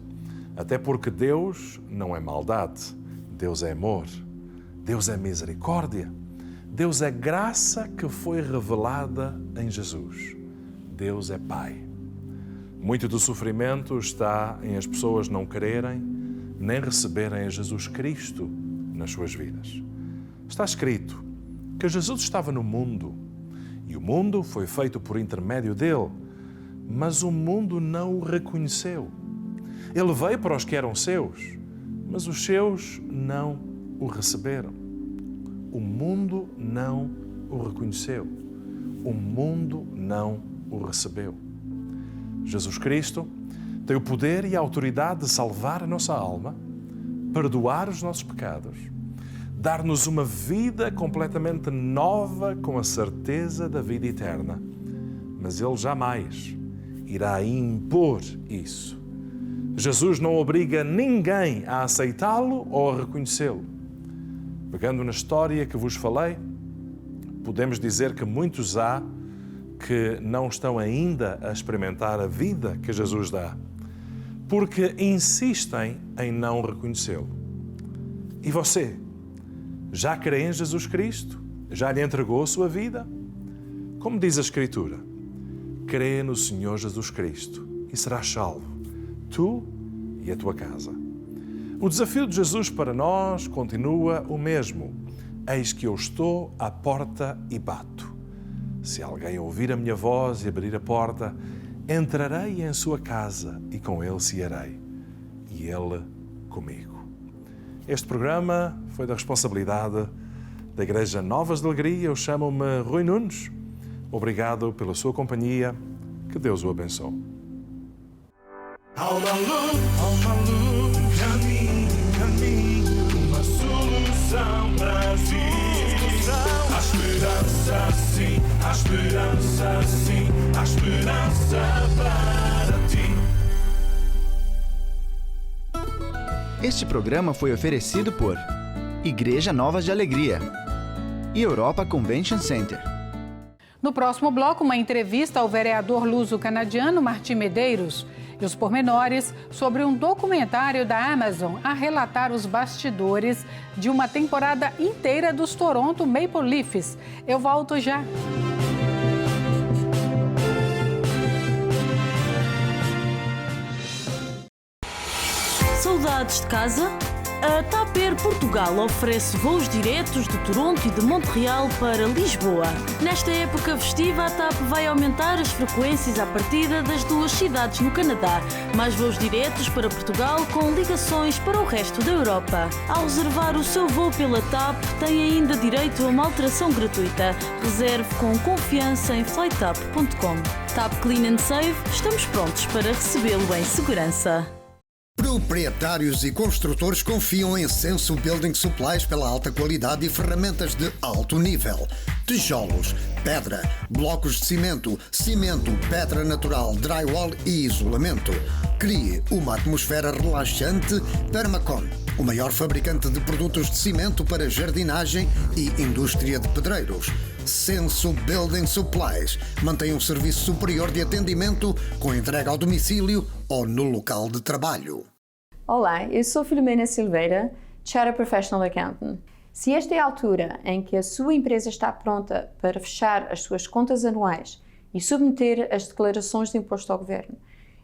S12: Até porque Deus não é maldade, Deus é amor, Deus é misericórdia, Deus é graça que foi revelada em Jesus. Deus é Pai. Muito do sofrimento está em as pessoas não quererem nem receberem a Jesus Cristo nas suas vidas. Está escrito que Jesus estava no mundo e o mundo foi feito por intermédio dele, mas o mundo não o reconheceu. Ele veio para os que eram seus, mas os seus não o receberam. O mundo não o reconheceu. O mundo não o recebeu. Jesus Cristo tem o poder e a autoridade de salvar a nossa alma, perdoar os nossos pecados, dar-nos uma vida completamente nova com a certeza da vida eterna. Mas Ele jamais irá impor isso. Jesus não obriga ninguém a aceitá-lo ou a reconhecê-lo. Pegando na história que vos falei, podemos dizer que muitos há que não estão ainda a experimentar a vida que Jesus dá, porque insistem em não reconhecê-lo. E você? Já crê em Jesus Cristo? Já lhe entregou a sua vida? Como diz a Escritura, crê no Senhor Jesus Cristo e serás salvo, tu e a tua casa. O desafio de Jesus para nós continua o mesmo. Eis que eu estou à porta e bato. Se alguém ouvir a minha voz e abrir a porta, entrarei em sua casa e com ele cearei, e ele comigo. Este programa foi da responsabilidade da Igreja Novas de Alegria. Eu chamo-me Rui Nunes. Obrigado pela sua companhia. Que Deus o abençoe.
S11: Há uma luz, caminho, uma solução para ti. Há esperança sim, há esperança sim, há esperança para ti.
S10: Este programa foi oferecido por Igreja Novas de Alegria e Europa Convention Center.
S1: No próximo bloco, uma entrevista ao vereador luso-canadiano Martim Medeiros e os pormenores sobre um documentário da Amazon a relatar os bastidores de uma temporada inteira dos Toronto Maple Leafs. Eu volto já.
S6: Saudades de casa? A TAP Air Portugal oferece voos diretos de Toronto e de Montreal para Lisboa. Nesta época festiva, a TAP vai aumentar as frequências à partida das duas cidades no Canadá. Mais voos diretos para Portugal com ligações para o resto da Europa. Ao reservar o seu voo pela TAP, tem ainda direito a uma alteração gratuita. Reserve com confiança em flytap.com. TAP Clean and Save, estamos prontos para recebê-lo em segurança.
S13: Proprietários e construtores confiam em Censo Building Supplies pela alta qualidade e ferramentas de alto nível. Tijolos, pedra, blocos de cimento, pedra natural, drywall e isolamento. Crie uma atmosfera relaxante. Permacon, o maior fabricante de produtos de cimento para jardinagem e indústria de pedreiros. Censo Building Supplies mantém um serviço superior de atendimento com entrega ao domicílio ou no local de trabalho.
S14: Olá, eu sou Filomena Silveira, Chartered Professional Accountant. Se esta é a altura em que a sua empresa está pronta para fechar as suas contas anuais e submeter as declarações de imposto ao governo,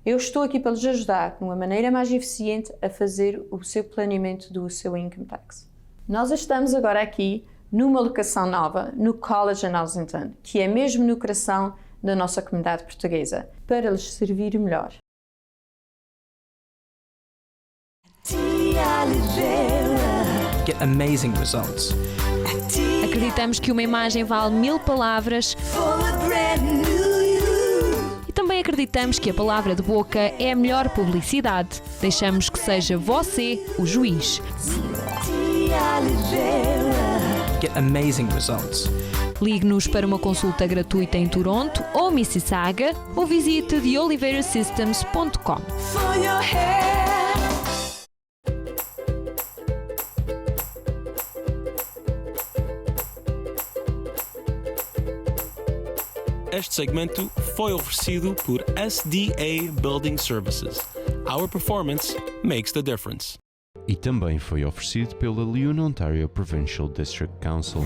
S14: eu estou aqui para lhes ajudar de uma maneira mais eficiente a fazer o seu planeamento do seu income tax. Nós estamos agora aqui numa locação nova, no College em Ossington, que é mesmo no coração da nossa comunidade portuguesa, para lhes servir melhor.
S15: Get amazing results.
S16: Acreditamos que uma imagem vale 1000 palavras. E também acreditamos que a palavra de boca é a melhor publicidade. Deixamos que seja você o juiz.
S15: Get amazing results.
S16: Ligue-nos para uma consulta gratuita em Toronto ou Mississauga ou visite theoliveirasystems.com.
S19: Este segmento foi oferecido por SDA Building Services. Our performance makes the difference.
S26: E também foi oferecido pela Lyon Ontario Provincial District Council.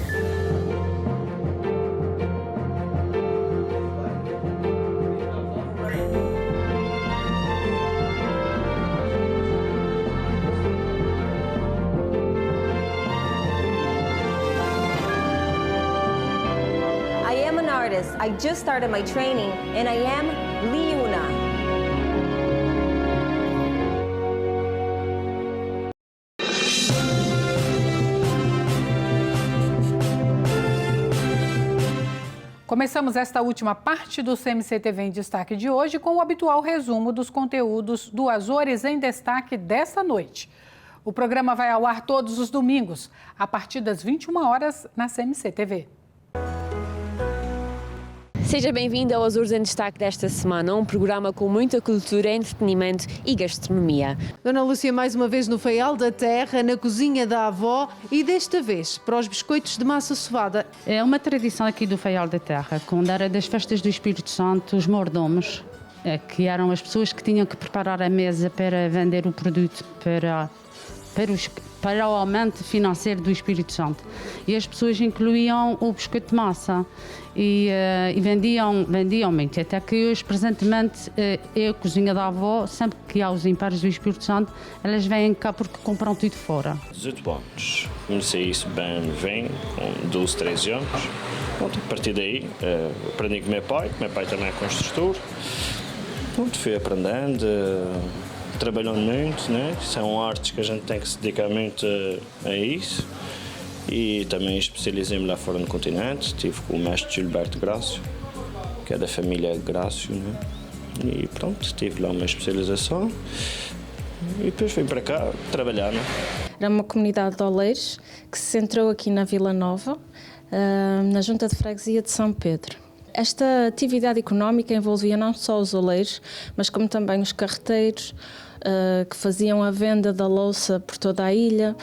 S27: I just started my training and I am Liuna.
S1: Começamos esta última parte do CMC-TV em Destaque de hoje com o habitual resumo dos conteúdos do Azores em Destaque desta noite. O programa vai ao ar todos os domingos, a partir das 21 horas na CMC-TV.
S28: Seja bem-vindo ao Azores em Destaque desta semana, um programa com muita cultura, entretenimento e gastronomia.
S29: Dona Lúcia, mais uma vez no Faial da Terra, na cozinha da avó e desta vez para os biscoitos de massa sovada.
S30: É uma tradição aqui do Faial da Terra, quando era das festas do Espírito Santo, os mordomos, que eram as pessoas que tinham que preparar a mesa para vender o produto para o aumento financeiro do Espírito Santo. E as pessoas incluíam o biscoito de massa e vendiam muito. Até que hoje, presentemente, a cozinha da avó, sempre que há os impares do Espírito Santo, elas vêm cá porque compram tudo fora.
S31: 18 anos. Comecei isso bem, com 12, 13 anos. Pronto, a partir daí, aprendi com o meu pai também é construtor. Pronto, fui aprendendo, trabalhando muito, né? São artes que a gente tem que se dedicar muito a isso. E também especializei-me lá fora no continente. Estive com o mestre Gilberto Grácio, que é da família Grácio, né? E pronto, tive lá uma especialização. E depois vim para cá trabalhar, né?
S32: Era uma comunidade de oleiros que se centrou aqui na Vila Nova, na Junta de Freguesia de São Pedro. Esta atividade económica envolvia não só os oleiros, mas como também os carreteiros, que faziam a venda da louça por toda a ilha,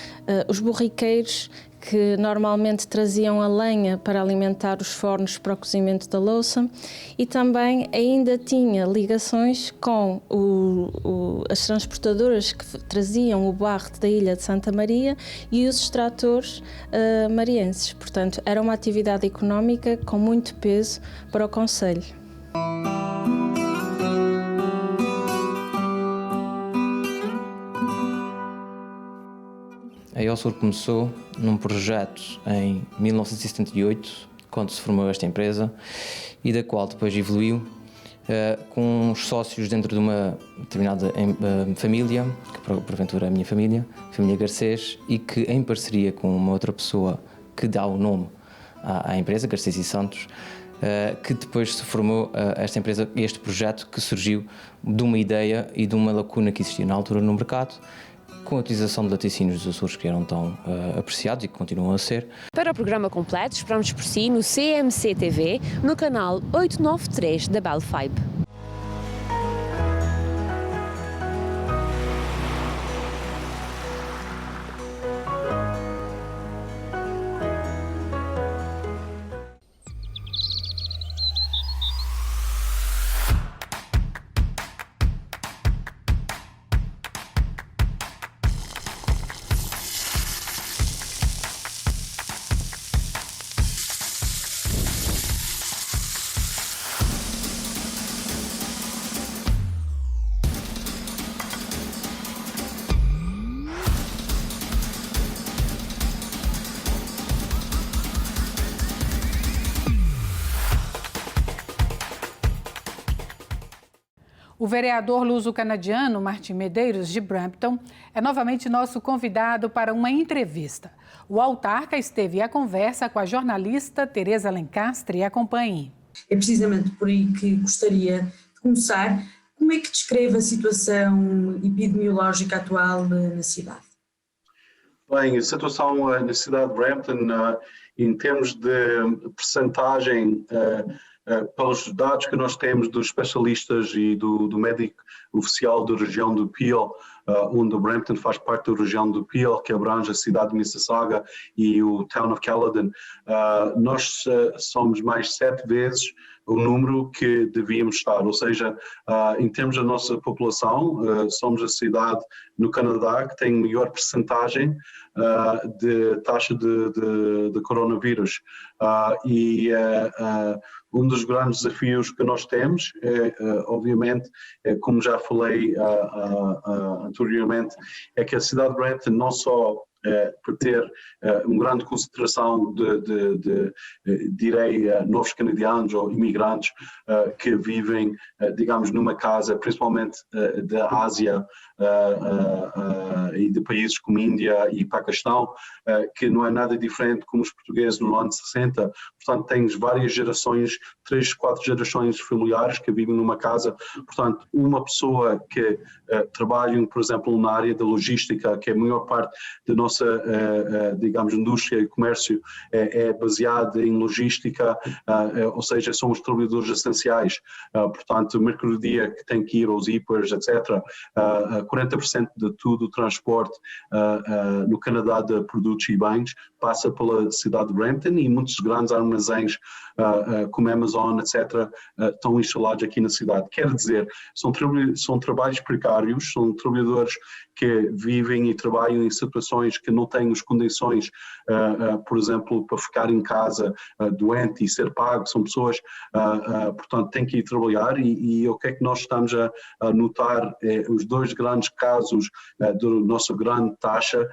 S32: os borriqueiros, que normalmente traziam a lenha para alimentar os fornos para o cozimento da louça, e também ainda tinha ligações com as transportadoras que traziam o barro da ilha de Santa Maria e os extratores marienses. Portanto, era uma atividade económica com muito peso para o concelho.
S33: A Eosur começou num projeto em 1978, quando se formou esta empresa, e da qual depois evoluiu com os sócios dentro de uma determinada família, que porventura é a minha família, a família Garcês, e que em parceria com uma outra pessoa que dá o nome à empresa, Garcês e Santos, que depois se formou esta empresa, este projeto que surgiu de uma ideia e de uma lacuna que existia na altura no mercado, com a utilização de laticínios dos Açores que eram tão apreciados e que continuam a ser.
S28: Para o programa completo, esperamos por si no CMC TV, no canal 893 da Bell Fibe.
S1: O vereador luso-canadiano Martin Medeiros, de Brampton, é novamente nosso convidado para uma entrevista. O autarca esteve à conversa com a jornalista Teresa Lencastre. Acompanhe.
S2: É precisamente por aí que gostaria de começar. Como é que descreve a situação epidemiológica atual na cidade?
S3: Bem, a situação na cidade de Brampton, em termos de percentagem, pelos dados que nós temos dos especialistas e do médico oficial da região do Peel, onde o Brampton faz parte da região do Peel, que abrange a cidade de Mississauga e o Town of Caledon, nós somos mais 7 vezes o número que devíamos estar, ou seja, em termos da nossa população, somos a cidade no Canadá que tem maior percentagem de taxa de coronavírus, um dos grandes desafios que nós temos é, obviamente, como já falei anteriormente, é que a cidade de Brampton não só por ter uma grande concentração direi, novos canadianos ou imigrantes que vivem, digamos, numa casa, principalmente da Ásia e de países como Índia e Paquistão, que não é nada diferente como os portugueses no ano 60. Portanto, tens várias gerações, 3, 4 gerações familiares que vivem numa casa. Portanto, uma pessoa que trabalha, por exemplo, na área da logística, que é a maior parte da nossa, digamos, indústria e comércio é baseada em logística, ou seja, são os trabalhadores essenciais. Portanto, mercadoria que tem que ir aos hippers, etc. 40% de tudo o transporte no Canadá de produtos e bens passa pela cidade de Brampton, e muitos grandes armazéns como Amazon, etc., estão instalados aqui na cidade. Quer dizer, são trabalhos precários, são trabalhadores que vivem e trabalham em situações que não têm as condições, por exemplo, para ficar em casa doente e ser pago. São pessoas, portanto, têm que ir trabalhar, e o que é que nós estamos a notar? Os dois grandes casos da nossa grande taxa,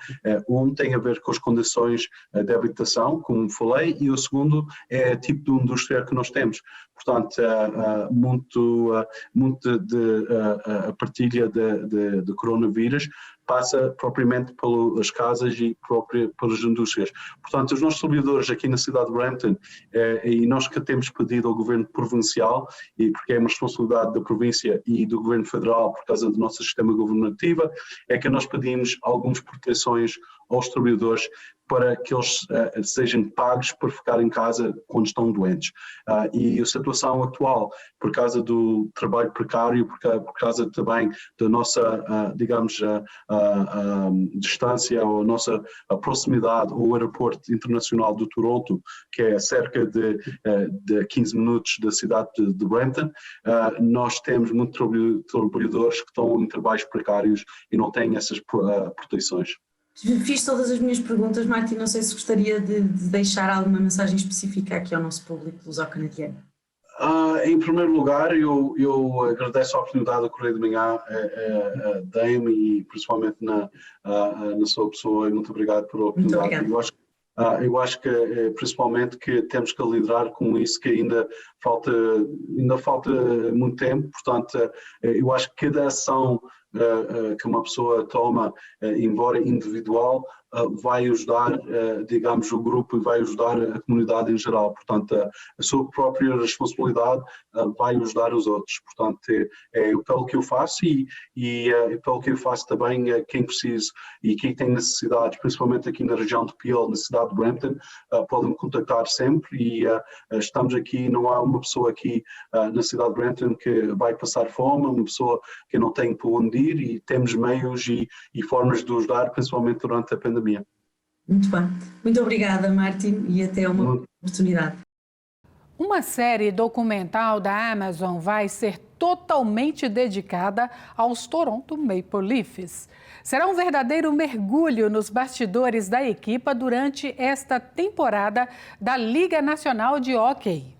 S3: um tem a ver com as condições de habitação, como falei, e o segundo é o tipo de indústria que nós temos. Portanto, muito a partilha de coronavírus passa propriamente pelas casas e pelas indústrias. Portanto, os nossos trabalhadores aqui na cidade de Brampton, e nós que temos pedido ao governo provincial, e porque é uma responsabilidade da província e do governo federal por causa do nosso sistema governativo, é que nós pedimos algumas proteções aos trabalhadores para que eles sejam pagos por ficar em casa quando estão doentes. E a situação atual, por causa do trabalho precário, por causa também da nossa, digamos, distância ou a nossa proximidade ao aeroporto internacional de Toronto, que é cerca de 15 minutos da cidade de Brampton, nós temos muitos trabalhadores que estão em trabalhos precários e não têm essas proteções.
S2: Fiz todas as minhas perguntas, Martin, não sei se gostaria de deixar alguma mensagem específica aqui ao nosso público luso-canadiano.
S3: Em primeiro lugar, eu agradeço a oportunidade da Correio de Manhã, Dame, e principalmente na sua pessoa, e muito obrigado pela oportunidade. Eu acho que principalmente que temos que liderar com isso, que ainda falta muito tempo. Portanto, eu acho que cada ação que uma pessoa toma, embora individual, vai ajudar, digamos, o grupo e vai ajudar a comunidade em geral. Portanto, a sua própria responsabilidade vai ajudar os outros. Portanto, é pelo que eu faço e pelo que eu faço também quem precisa e quem tem necessidades, principalmente aqui na região de Peel, na cidade de Brampton, podem me contactar sempre e estamos aqui, não há uma pessoa aqui na cidade de Brampton que vai passar fome, uma pessoa que não tem para onde ir e temos meios e formas de ajudar, principalmente durante a pandemia.
S2: Muito bem. Muito obrigada, Martin, e até uma oportunidade.
S1: Uma série documental da Amazon vai ser totalmente dedicada aos Toronto Maple Leafs. Será um verdadeiro mergulho nos bastidores da equipa durante esta temporada da Liga Nacional de Hóquei.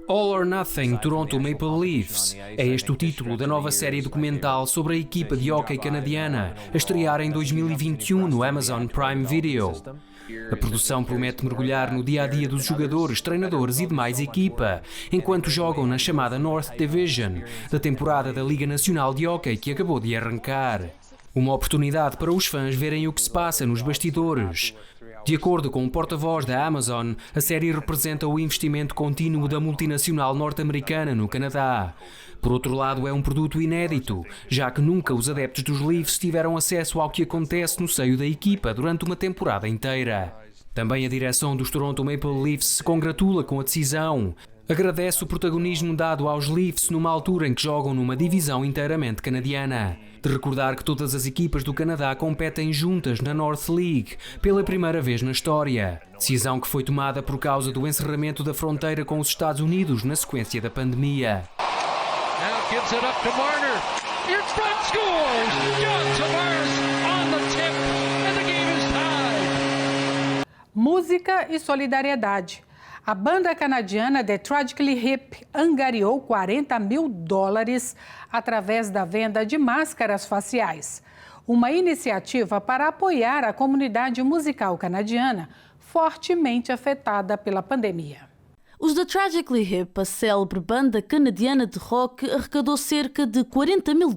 S4: All or Nothing Toronto Maple Leafs é este o título da nova série documental sobre a equipa de hóquei canadiana, a estrear em 2021 no Amazon Prime Video. A produção promete mergulhar no dia-a-dia dos jogadores, treinadores e demais equipa, enquanto jogam na chamada North Division, da temporada da Liga Nacional de Hóquei que acabou de arrancar. Uma oportunidade para os fãs verem o que se passa nos bastidores. De acordo com o porta-voz da Amazon, a série representa o investimento contínuo da multinacional norte-americana no Canadá. Por outro lado, é um produto inédito, já que nunca os adeptos dos Leafs tiveram acesso ao que acontece no seio da equipa durante uma temporada inteira. Também a direção dos Toronto Maple Leafs se congratula com a decisão. Agradece o protagonismo dado aos Leafs numa altura em que jogam numa divisão inteiramente canadiana. De recordar que todas as equipas do Canadá competem juntas na North League, pela primeira vez na história. Decisão que foi tomada por causa do encerramento da fronteira com os Estados Unidos na sequência da pandemia.
S1: Música e solidariedade. A banda canadiana The Tragically Hip angariou $40 mil através da venda de máscaras faciais. Uma iniciativa para apoiar a comunidade musical canadiana fortemente afetada pela pandemia.
S6: Os The Tragically Hip, a célebre banda canadiana de rock, arrecadou cerca de $40 mil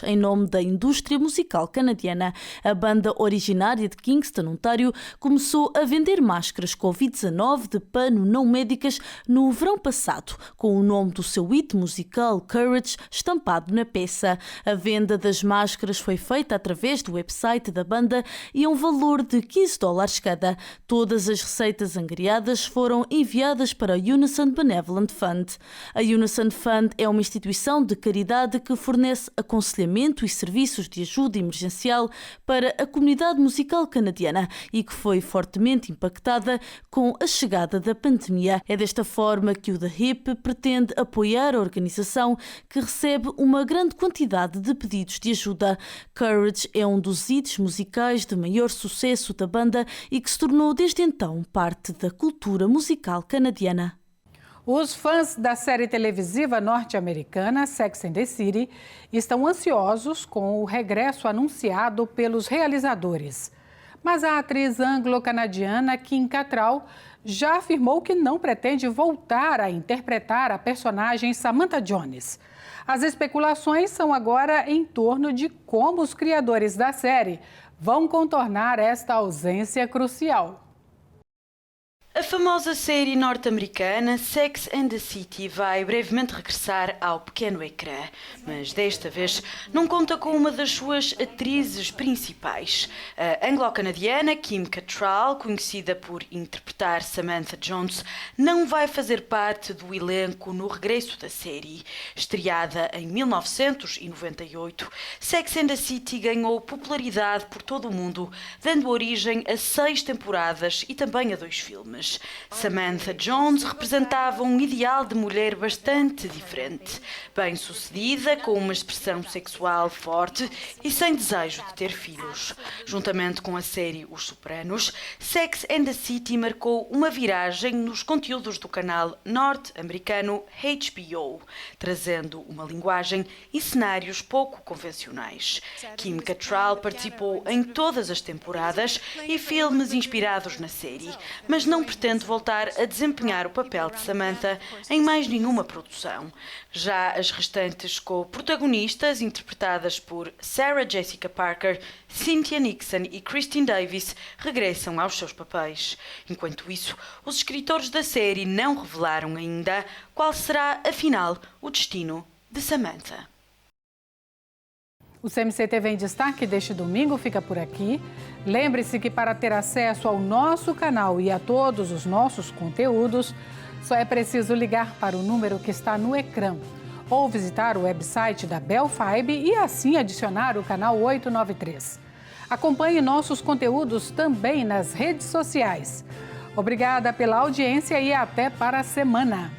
S6: em nome da indústria musical canadiana. A banda, originária de Kingston, Ontário, começou a vender máscaras Covid-19 de pano não médicas no verão passado, com o nome do seu hit musical Courage estampado na peça. A venda das máscaras foi feita através do website da banda e a um valor de $15 cada. Todas as receitas angariadas foram enviadas para a Unison Benevolent Fund. A Unison Fund é uma instituição de caridade que fornece aconselhamento e serviços de ajuda emergencial para a comunidade musical canadiana e que foi fortemente impactada com a chegada da pandemia. É desta forma que o The Hip pretende apoiar a organização, que recebe uma grande quantidade de pedidos de ajuda. Courage é um dos hits musicais de maior sucesso da banda e que se tornou desde então parte da cultura musical canadiana.
S1: Os fãs da série televisiva norte-americana Sex and the City estão ansiosos com o regresso anunciado pelos realizadores. Mas a atriz anglo-canadiana Kim Cattrall já afirmou que não pretende voltar a interpretar a personagem Samantha Jones. As especulações são agora em torno de como os criadores da série vão contornar esta ausência crucial.
S5: A famosa série norte-americana Sex and the City vai brevemente regressar ao pequeno ecrã, mas desta vez não conta com uma das suas atrizes principais. A anglo-canadiana Kim Cattrall, conhecida por interpretar Samantha Jones, não vai fazer parte do elenco no regresso da série. Estreada em 1998, Sex and the City ganhou popularidade por todo o mundo, dando origem a 6 temporadas e também a 2 filmes. Samantha Jones representava um ideal de mulher bastante diferente, bem-sucedida, com uma expressão sexual forte e sem desejo de ter filhos. Juntamente com a série Os Sopranos, Sex and the City marcou uma viragem nos conteúdos do canal norte-americano HBO, trazendo uma linguagem e cenários pouco convencionais. Kim Cattrall participou em todas as temporadas e filmes inspirados na série, mas não pretende pretende voltar a desempenhar o papel de Samantha em mais nenhuma produção. Já as restantes co-protagonistas, interpretadas por Sarah Jessica Parker, Cynthia Nixon e Christine Davis, regressam aos seus papéis. Enquanto isso, os escritores da série não revelaram ainda qual será, afinal, o destino de Samantha.
S1: O CMC-TV em Destaque deste domingo fica por aqui. Lembre-se que para ter acesso ao nosso canal e a todos os nossos conteúdos, só é preciso ligar para o número que está no ecrã ou visitar o website da Belfibe e assim adicionar o canal 893. Acompanhe nossos conteúdos também nas redes sociais. Obrigada pela audiência e até para a semana.